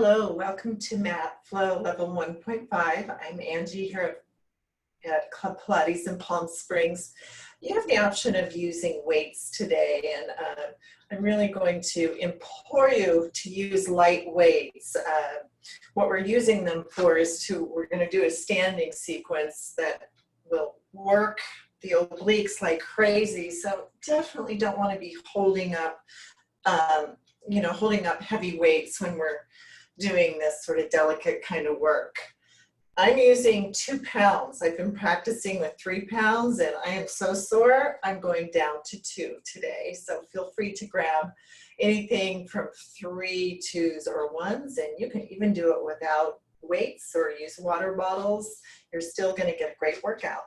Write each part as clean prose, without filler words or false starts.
Hello, welcome to Mat Flow Level 1.5. I'm Angie here at Club Pilates in Palm Springs. You have the option of using weights today, and I'm really going to implore you to use light weights. What we're using them for is we're going to do a standing sequence that will work the obliques like crazy. So definitely don't want to be holding up, holding up heavy weights when we're doing this sort of delicate kind of work. I'm using 2 pounds. I've been practicing with 3 pounds and I am so sore, I'm going down to 2 today. So feel free to grab anything from 3, 2s, or 1s, and you can even do it without weights or use water bottles. You're still going to get a great workout.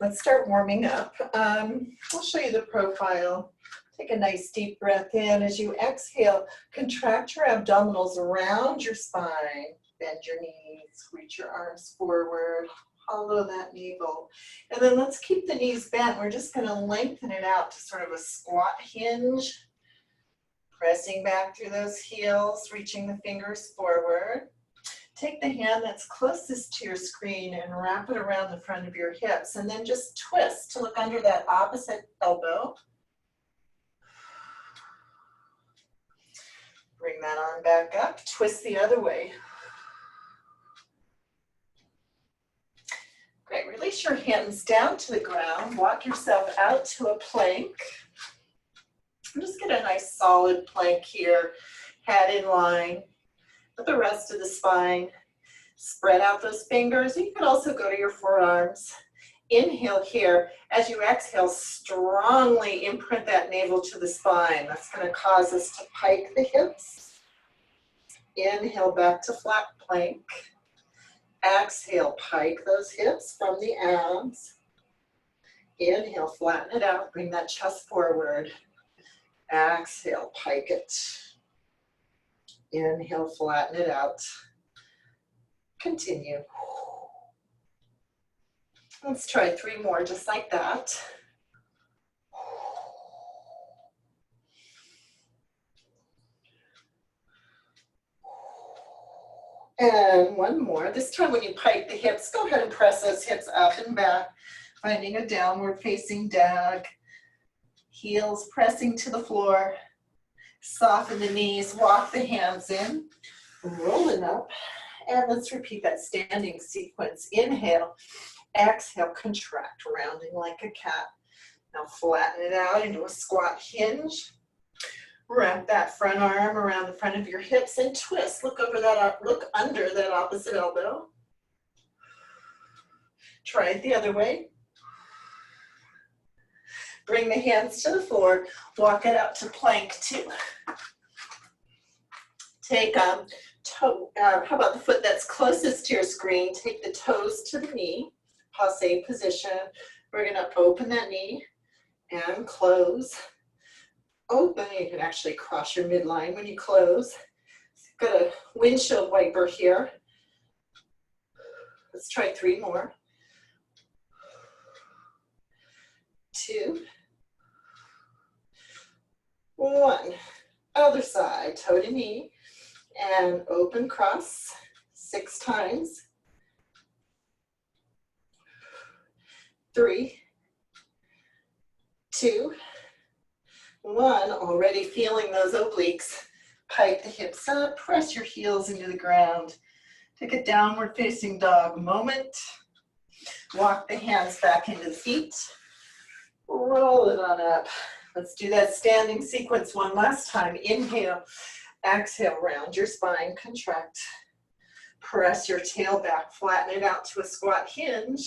Let's start warming up. I'll show you the profile. Take a nice deep breath in. As you exhale, contract your abdominals around your spine. Bend your knees, reach your arms forward, hollow that navel. And then let's keep the knees bent. We're just going to lengthen it out to sort of a squat hinge. Pressing back through those heels, reaching the fingers forward. Take the hand that's closest to your screen and wrap it around the front of your hips. And then just twist to look under that opposite elbow. Bring that arm back up, twist the other way. Great, release your hands down to the ground, walk yourself out to a plank. And just get a nice solid plank here, head in line with the rest of the spine. Spread out those fingers. You could also go to your forearms. Inhale here. As you exhale, strongly imprint that navel to the spine. That's going to cause us to pike the hips. Inhale back to flat plank. Exhale, pike those hips from the abs. Inhale, flatten it out. Bring that chest forward. Exhale, pike it. Inhale, flatten it out. Continue. Let's try 3 more just like that. And 1 more. This time when you pike the hips, go ahead and press those hips up and back, finding a downward facing dog. Heels pressing to the floor. Soften the knees, walk the hands in, rolling up. And let's repeat that standing sequence. Inhale. Exhale, contract, rounding like a cat. Now flatten it out into a squat hinge. Wrap that front arm around the front of your hips and twist. Look under that opposite elbow. Try it the other way. Bring the hands to the floor. Walk it up to plank 2. Take how about the foot that's closest to your screen? Take the toes to the knee. Passe position. We're going to open that knee and close. Open. You can actually cross your midline when you close. Got a windshield wiper here. Let's try 3 more. 2. 1. Other side, toe to knee. And open cross 6 times. 3, 2, 1. Already feeling those obliques. Pike the hips up, press your heels into the ground. Take a downward facing dog moment. Walk the hands back into the feet. Roll it on up. Let's do that standing sequence one last time. Inhale, exhale, round your spine, contract. Press your tail back, flatten it out to a squat hinge.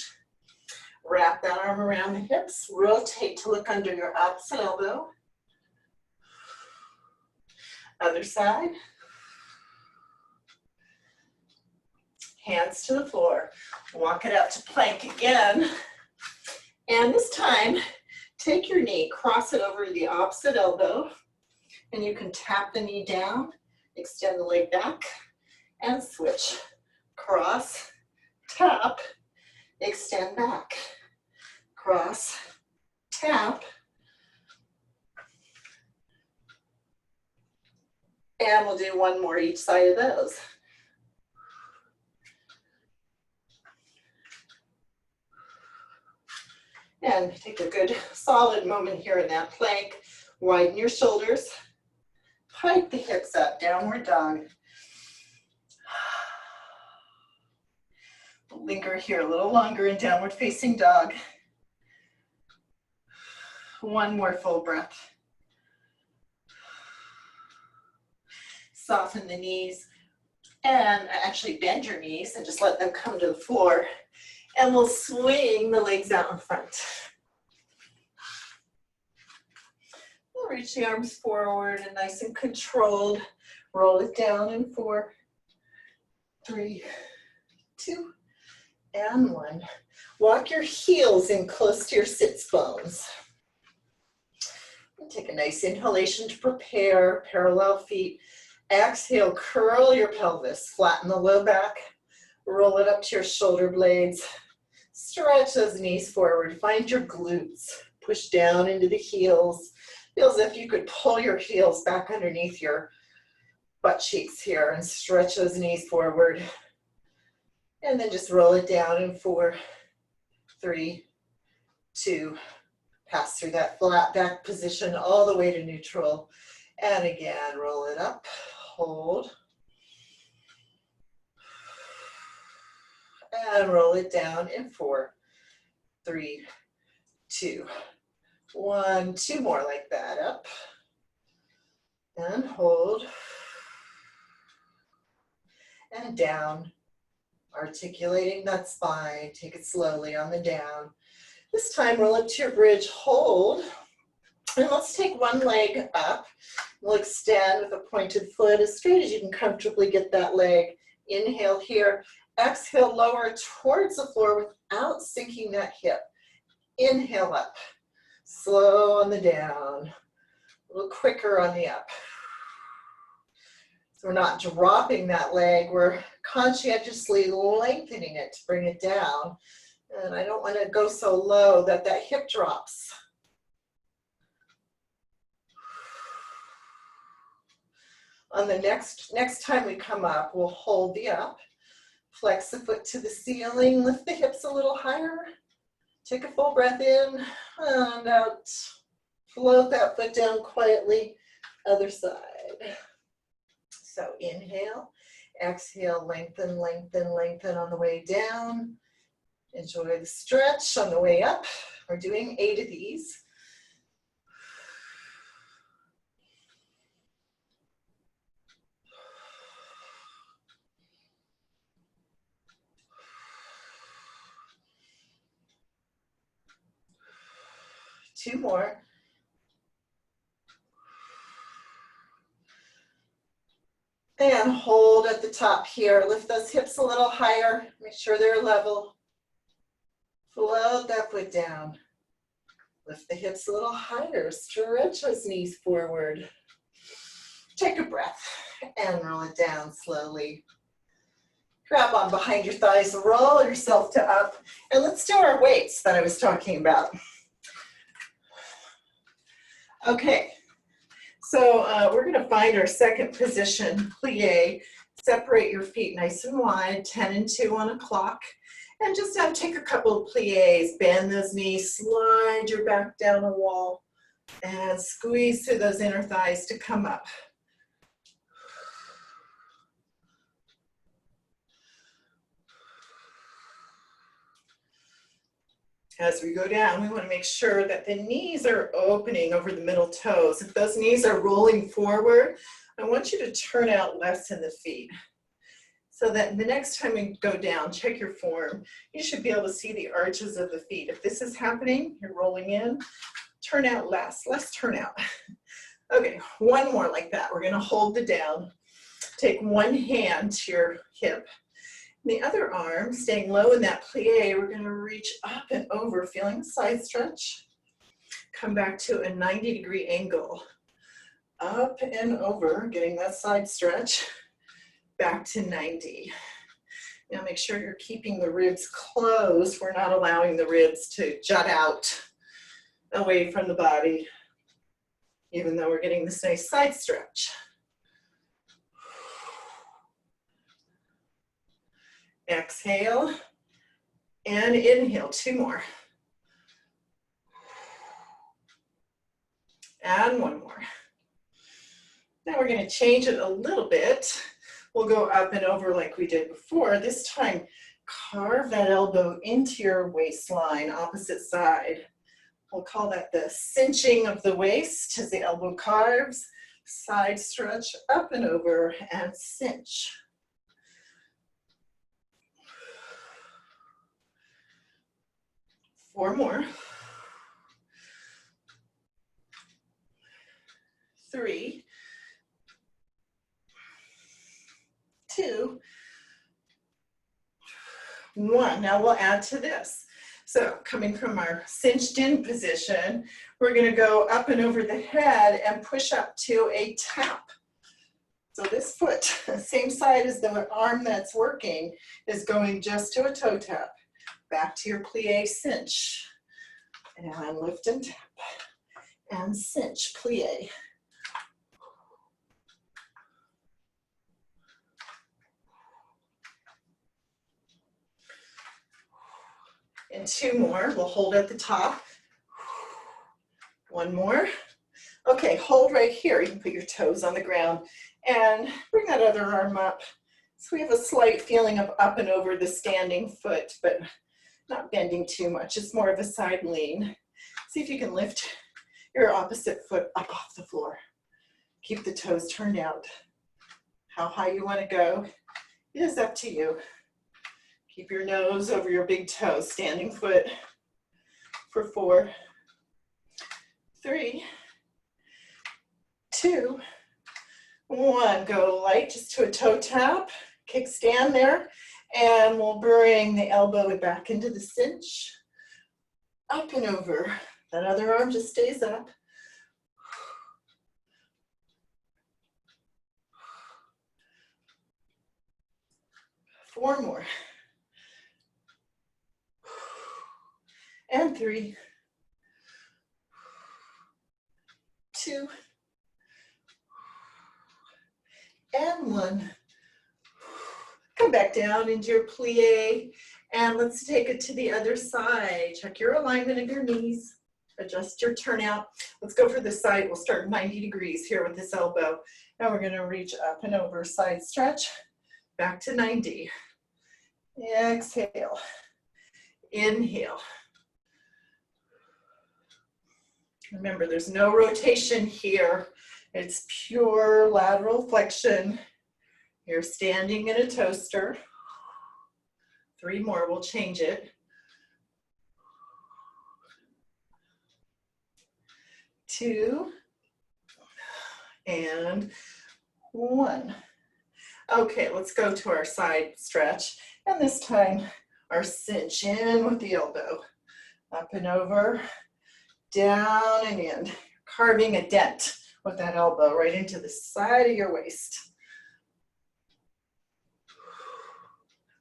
Wrap that arm around the hips. Rotate to look under your opposite elbow. Other side. Hands to the floor. Walk it out to plank again. And this time, take your knee, cross it over the opposite elbow. And you can tap the knee down, extend the leg back, and switch. Cross, tap, extend back. Cross, tap, And we'll do one more each side of those. And take a good solid moment here in that plank. Widen your shoulders. Hike the hips up, downward dog. Linger here a little longer in downward facing dog. One more full breath. Soften the knees and actually bend your knees and just let them come to the floor. And we'll swing the legs out in front. We'll reach the arms forward and nice and controlled. Roll it down in 4, 3, 2, and 1. Walk your heels in close to your sits bones. And take a nice inhalation to prepare, parallel feet. Exhale, curl your pelvis, flatten the low back, roll it up to your shoulder blades. Stretch those knees forward, find your glutes, push down into the heels. Feels as if you could pull your heels back underneath your butt cheeks here and stretch those knees forward. And then just roll it down in 4, 3, 2, pass through that flat back position all the way to neutral. And again, roll it up, hold. And roll it down in 4, 3, 2, 1. 2 more like that, up. And hold. And down. Articulating that spine, take it slowly on the down. This time roll up to your bridge, hold. And let's take one leg up. We'll extend with a pointed foot as straight as you can comfortably get that leg. Inhale here. Exhale, lower towards the floor without sinking that hip. Inhale up. Slow on the down. A little quicker on the up. So we're not dropping that leg. We're conscientiously lengthening it to bring it down. And I don't want to go so low that that hip drops. On the next time we come up, we'll hold the up. Flex the foot to the ceiling. Lift the hips a little higher. Take a full breath in and out. Float that foot down quietly. Other side. So inhale, exhale, lengthen, lengthen, lengthen on the way down. Enjoy the stretch on the way up. We're doing 8 of these. Two more. And hold at the top here. Lift those hips a little higher. Make sure they're level. Float that foot down. Lift the hips a little higher. Stretch those knees forward. Take a breath and roll it down slowly. Grab on behind your thighs, roll yourself to up. And let's do our weights that I was talking about. Okay. So we're going to find our second position, plie. Separate your feet nice and wide, 10 and 2 on a clock. And just take a couple of plies, bend those knees, slide your back down a wall, and squeeze through those inner thighs to come up. As we go down, we want to make sure that the knees are opening over the middle toes. If those knees are rolling forward, I want you to turn out less in the feet. So that the next time we go down, check your form. You should be able to see the arches of the feet. If this is happening, you're rolling in, turn out less turn out. Okay, one more like that. We're gonna hold the down. Take one hand to your hip. The other arm, staying low in that plie, we're going to reach up and over, feeling the side stretch. Come back to a 90-degree angle. Up and over, getting that side stretch. Back to 90. Now make sure you're keeping the ribs closed. We're not allowing the ribs to jut out away from the body, even though we're getting this nice side stretch. Exhale and inhale, 2 more. And 1 more. Now we're going to change it a little bit. We'll go up and over like we did before. This time, carve that elbow into your waistline, opposite side. We'll call that the cinching of the waist as the elbow carves. Side stretch up and over and cinch. Four more. 3, 2, 1. Now we'll add to this. So coming from our cinched in position, we're going to go up and over the head and push up to a tap. So this foot, same side as the arm that's working, is going just to a toe tap. Back to your plie cinch. And lift and tap. And cinch, plie. And 2 more, we'll hold at the top. 1 more. Okay, hold right here. You can put your toes on the ground and bring that other arm up. So we have a slight feeling of up and over the standing foot, but not bending too much. It's more of a side lean. See if you can lift your opposite foot up off the floor. Keep the toes turned out. How high you want to go is up to you. Keep your nose over your big toe, standing foot for 4, 3, 2, 1. Go light just to a toe tap, kickstand there, and we'll bring the elbow back into the cinch, up and over. That other arm just stays up. Four more. And 3, 2, and 1. Come back down into your plie, and let's take it to the other side. Check your alignment of your knees. Adjust your turnout. Let's go for the side. We'll start 90 degrees here with this elbow. Now we're going to reach up and over, side stretch, back to 90. Exhale. Inhale. Remember, there's no rotation here. It's pure lateral flexion. You're standing in a toaster. 3 more, we'll change it. 2, and 1. Okay, let's go to our side stretch. And this time, our cinch in with the elbow. Up and over. Down and in, carving a dent with that elbow right into the side of your waist.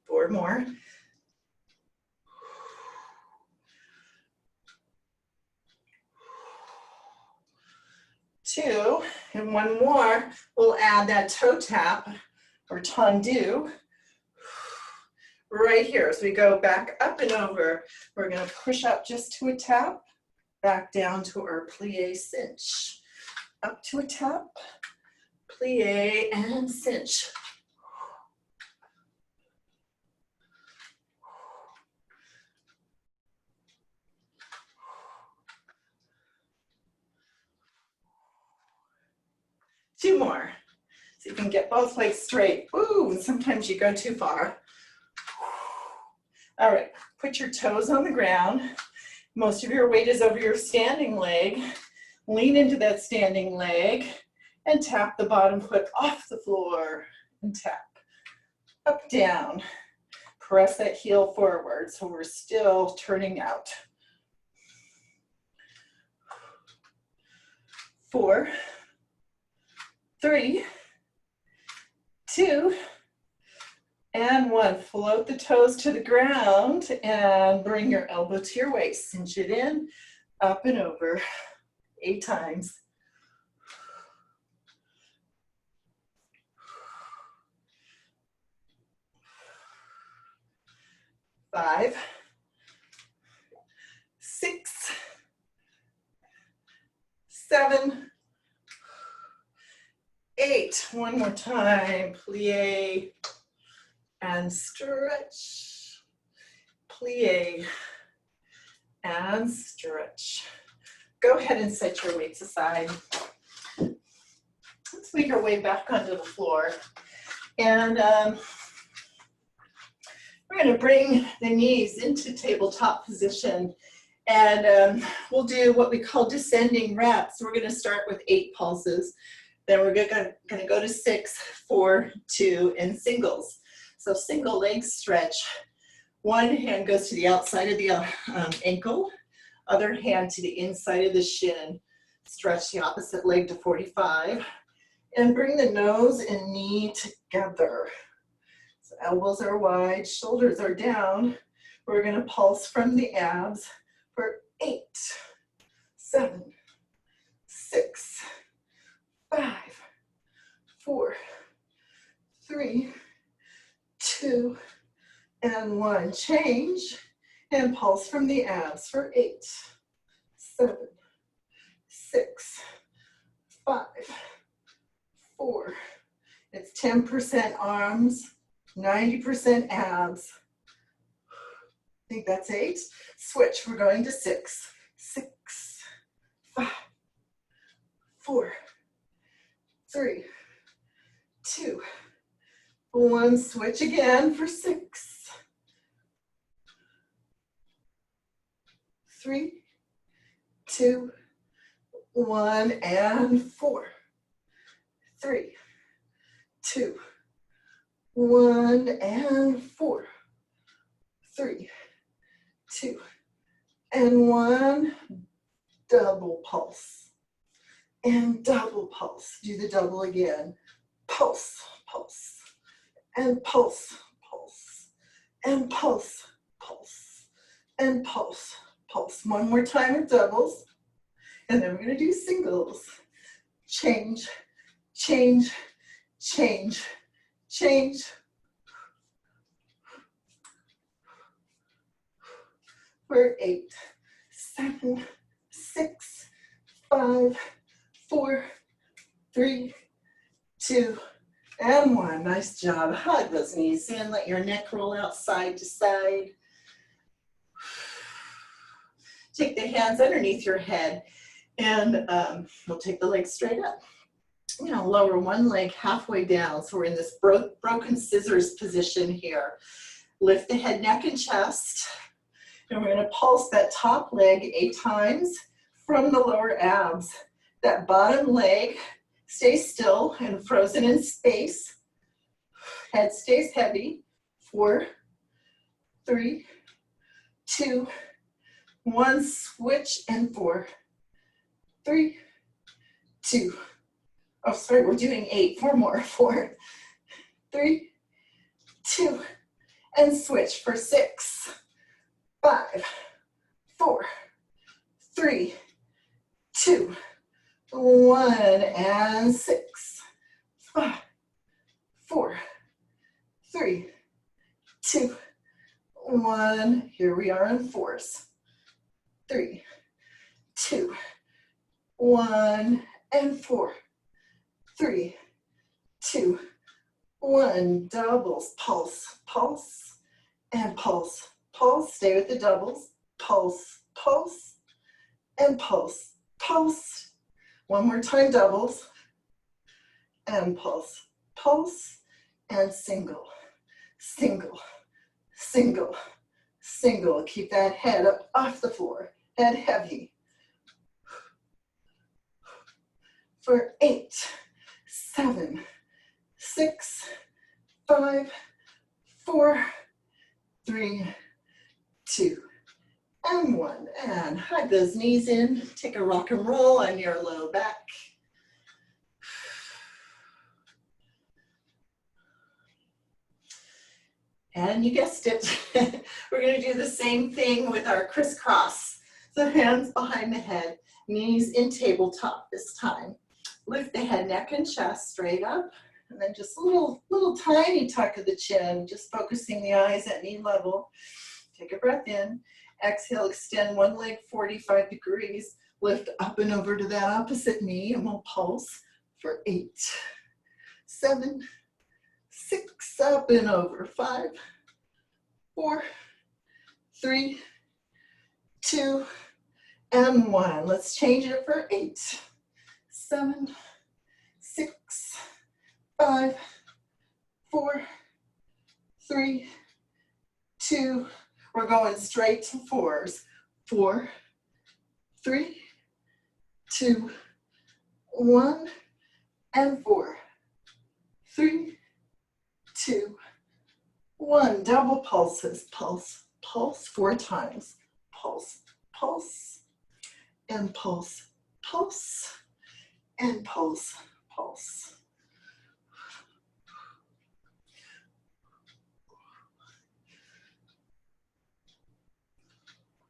4 more. 2, and 1 more. We'll add that toe tap or tendu right here. As we go back up and over, we're going to push up just to a tap. Back down to our plie cinch. Up to a tap, plie and cinch. Two more. So you can get both legs straight. Ooh, and sometimes you go too far. All right, put your toes on the ground. Most of your weight is over your standing leg. Lean into that standing leg and tap the bottom foot off the floor and tap. Up, down. Press that heel forward so we're still turning out. 4, 3, 2, and 1. Float the toes to the ground and bring your elbow to your waist. Cinch it in, up and over, 8 times. 5, 6, 7, 8. One more time. Plie and stretch. Plie and stretch. Go ahead and set your weights aside. Let's make our way back onto the floor. And we're going to bring the knees into tabletop position. And we'll do what we call descending reps. We're going to start with 8 pulses. Then we're going to go to 6, 4, 2, and singles. So single leg stretch. One hand goes to the outside of the ankle. Other hand to the inside of the shin. Stretch the opposite leg to 45. And bring the nose and knee together. So elbows are wide, shoulders are down. We're going to pulse from the abs for 8, 7, 6, 5, 4, 3, 2, and 1. Change and pulse from the abs for 8, 7, 6, 5, 4. It's 10% arms, 90% abs. I think that's 8. Switch, we're going to 6, 6, 5, 4, 3, 2, 1. Switch again for 6, 3, 2, 1, and 4, 3, 2, 1, and 4, 3, 2, and 1. Double pulse and double pulse. Do the double again. Pulse, pulse, and pulse, pulse, and pulse, pulse, and pulse, pulse. One more time with doubles, and then we're going to do singles. Change, change, change, change. For 8, 7, 6, 5, 4, 3, 2, and 1. Nice job. Hug those knees in. Let your neck roll out side to side. Take the hands underneath your head, and we'll take the legs straight up. You know, lower one leg halfway down. So we're in this broken scissors position here. Lift the head, neck, and chest. And we're going to pulse that top leg 8 times from the lower abs. That bottom leg stays still and frozen in space. Head stays heavy. 4, 3, 2, 1. Switch and 4, 3, 2. Oh, sorry, we're doing 8. 4 more. 4, 3, 2, and switch for 6, 5, 4, 3, 2, 1, and 6, 5, 4, 3, 2, 1. Here we are in 4s. 3, 2, 1, and 4, 3, 2, 1. Doubles. Pulse, pulse, and pulse. Pulse, stay with the doubles. Pulse, pulse, and pulse, pulse. One more time, doubles, and pulse, pulse, and single, single, single, single. Keep that head up off the floor, head heavy. For 8, 7, 6, 5, 4, 3, 2, and 1. And hug those knees in. Take a rock and roll on your low back. And you guessed it. We're going to do the same thing with our crisscross. So hands behind the head, knees in tabletop this time. Lift the head, neck, and chest straight up. And then just a little tiny tuck of the chin, just focusing the eyes at knee level. Take a breath in. Exhale, extend one leg 45 degrees. Lift up and over to that opposite knee, and we'll pulse for 8, 7, 6, up and over, 5, 4, 3, 2, and 1. Let's change it for 8, 7, 6, 5, 4, 3, 2. We're going straight to 4s. 4, 3, 2, 1, and 4, 3, 2, 1. Double pulses. Pulse, pulse 4 times. Pulse, pulse, and pulse, pulse, and pulse, pulse.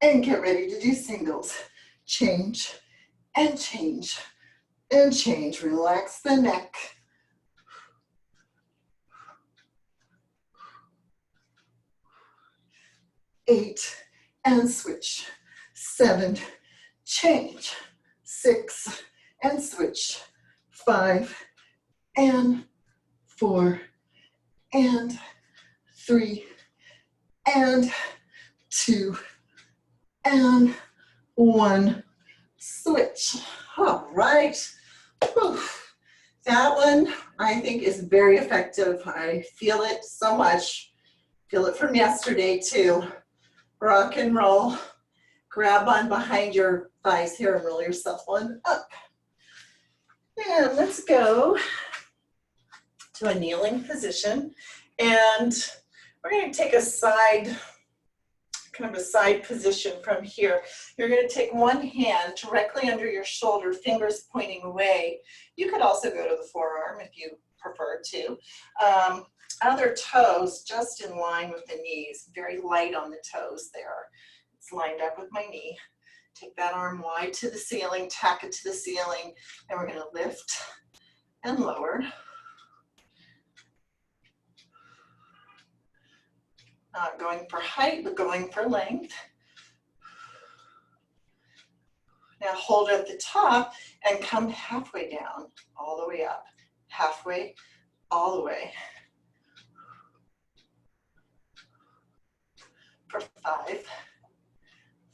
And get ready to do singles. Change, and change, and change. Relax the neck. 8, and switch. 7, change. 6, and switch. 5, and 4, and 3, and 2, and 1. Switch. All right. Whew. That one I think is very effective. I feel it so much. Feel it from yesterday too. Rock and roll. Grab on behind your thighs here and roll yourself on up. And let's go to a kneeling position. And we're going to take a side, kind of a side position from here. You're going to take one hand directly under your shoulder, fingers pointing away. You could also go to the forearm if you prefer to. Other toes just in line with the knees, very light on the toes there. It's lined up with my knee. Take that arm wide to the ceiling, tack it to the ceiling, and we're going to lift and lower. Not going for height, but going for length. Now hold at the top and come halfway down, all the way up. Halfway, all the way. For 5,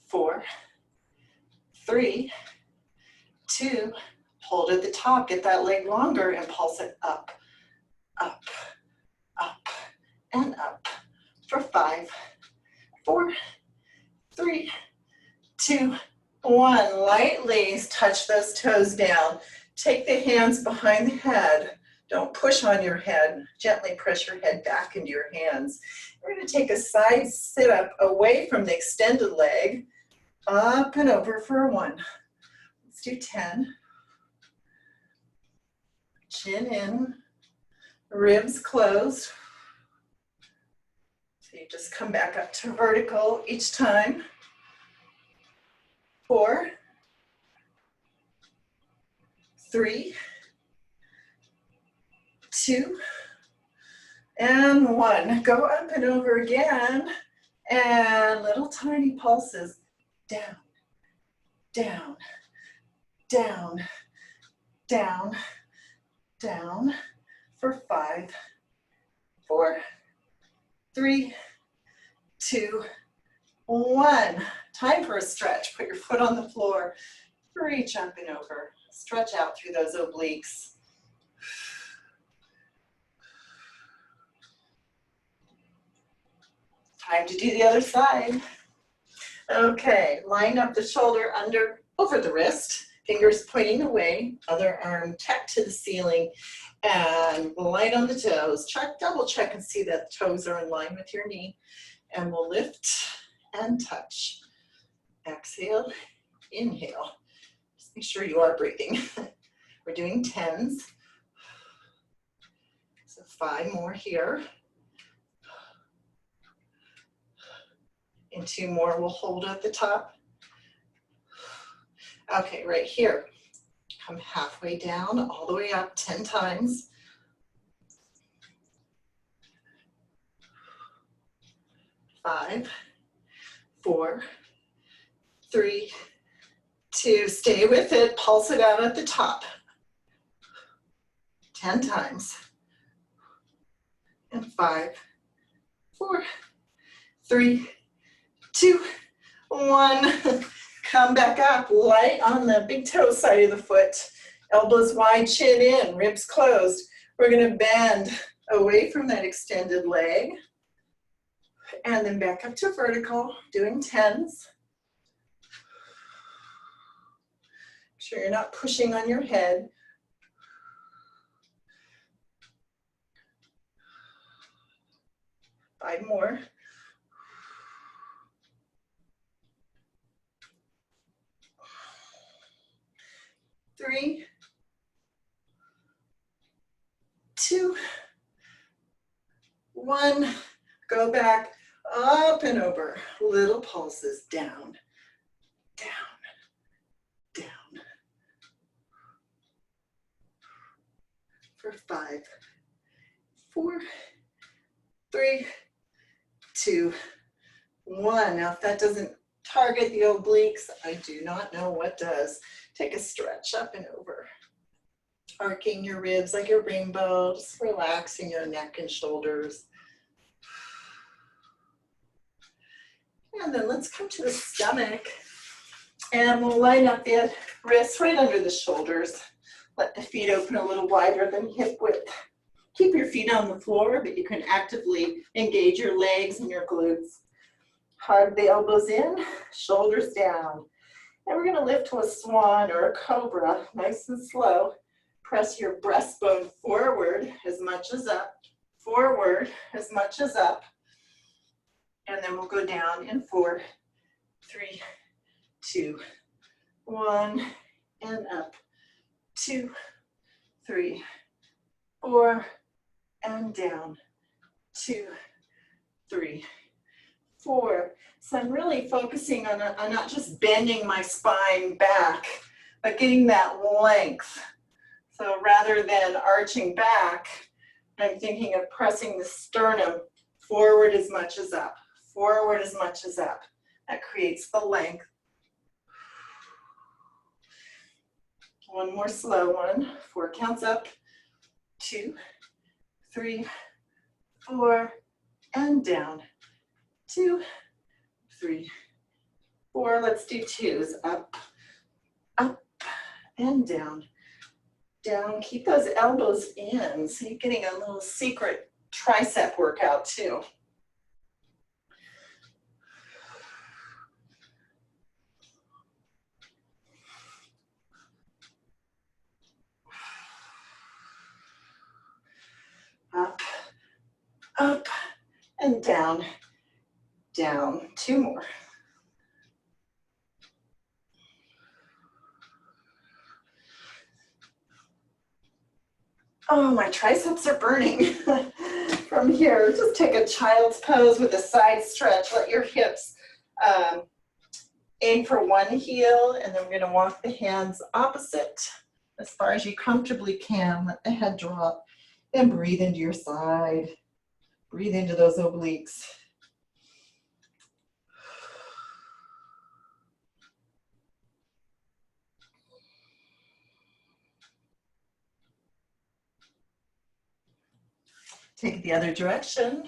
4, 3, 2, hold at the top, get that leg longer and pulse it up, up, up, and up. For 5, 4, 3, 2, 1. Lightly touch those toes down. Take the hands behind the head. Don't push on your head. Gently press your head back into your hands. We're going to take a side sit up away from the extended leg, up and over for 1. Let's do 10. Chin in, ribs closed. So you just come back up to vertical each time. 4, 3, 2, and 1. Go up and over again, and little tiny pulses. Down, down, down, down, down. For 5, 4, 3, 2, 1. Time for a stretch. Put your foot on the floor. Reach up and over. Stretch out through those obliques. Time to do the other side. Okay, line up the shoulder over the wrist, fingers pointing away, other arm tacked to the ceiling, and light on the toes. Double check and see that the toes are in line with your knee. And we'll lift and touch. Exhale, inhale. Just make sure you are breathing. We're doing 10s. So 5 more here. And 2 more we'll hold at the top. Okay, right here. Come halfway down, all the way up 10 times. 5, 4, 3, 2, stay with it, pulse it out at the top. 10 times. And 5, 4, 3, 2, 1. Come back up, light on the big toe side of the foot. Elbows wide, chin in, ribs closed. We're gonna bend away from that extended leg. And then back up to vertical, doing 10s. Make sure you're not pushing on your head. Five more. 3, 2, 1. Go back, up and over. Little pulses, down, down, down. For 5, 4, 3, 2, 1. Now if that doesn't target the obliques, I do not know what does. Take a stretch up and over. Arcing your ribs like a rainbow, just relaxing your neck and shoulders. And then let's come to the stomach. And we'll line up the wrists right under the shoulders. Let the feet open a little wider than hip width. Keep your feet on the floor, but you can actively engage your legs and your glutes. Hug the elbows in, shoulders down. And we're gonna lift to a swan or a cobra, nice and slow. Press your breastbone forward as much as up, forward as much as up. And then we'll go down in 4, 3, 2, 1, and up. 2, 3, 4, and down. 2, 3, 4. So I'm really focusing on not just bending my spine back, but getting that length. So rather than arching back, I'm thinking of pressing the sternum forward as much as up, forward as much as up. That creates the length. One more slow one. 4 counts up. 2, 3, 4, and down. 2, 3, 4. Let's do 2s. Up, up, and down. Down. Keep those elbows in, so you're getting a little secret tricep workout too. Up, up, and down, down. 2 more. Oh, my triceps are burning from here. Just take a child's pose with a side stretch. Let your hips aim for one heel, and then we're gonna walk the hands opposite as far as you comfortably can. Let the head drop and breathe into your side. Breathe into those obliques. Take it the other direction.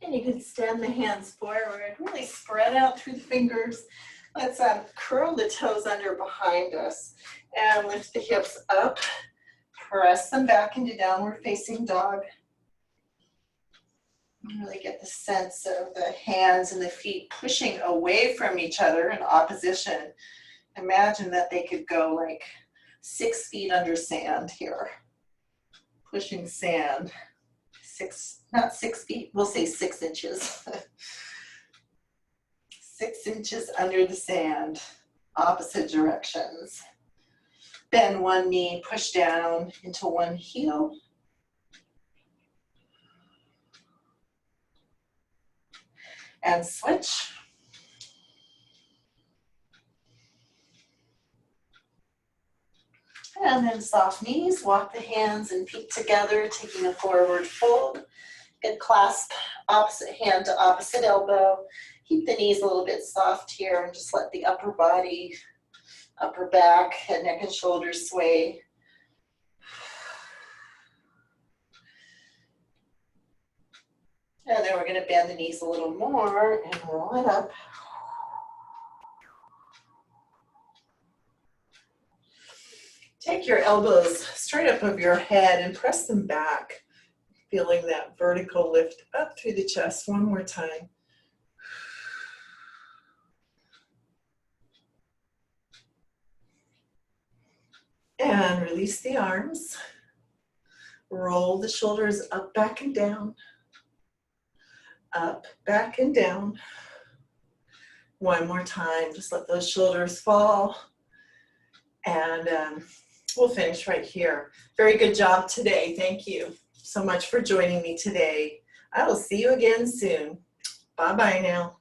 And you can extend the hands forward, really spread out through the fingers. Let's curl the toes under behind us and lift the hips up. Press them back into downward facing dog. Really get the sense of the hands and the feet pushing away from each other in opposition. Imagine that they could go like 6 feet under sand here. Pushing sand. Not 6 feet, we'll say 6 inches. 6 inches under the sand, opposite directions. Bend one knee, push down into one heel. And switch. And then soft knees, walk the hands and feet together, taking a forward fold. Good clasp, opposite hand to opposite elbow. Keep the knees a little bit soft here and just let the upper body, upper back, head, neck, and shoulders sway. And then we're going to bend the knees a little more and roll it up. Take your elbows straight up over your head and press them back, feeling that vertical lift up through the chest. One more time. And release the arms. Roll the shoulders up, back, and down. Up, back, and down. One more time. Just let those shoulders fall. And we'll finish right here. Very good job today. Thank you so much for joining me today. I will see you again soon. Bye-bye now.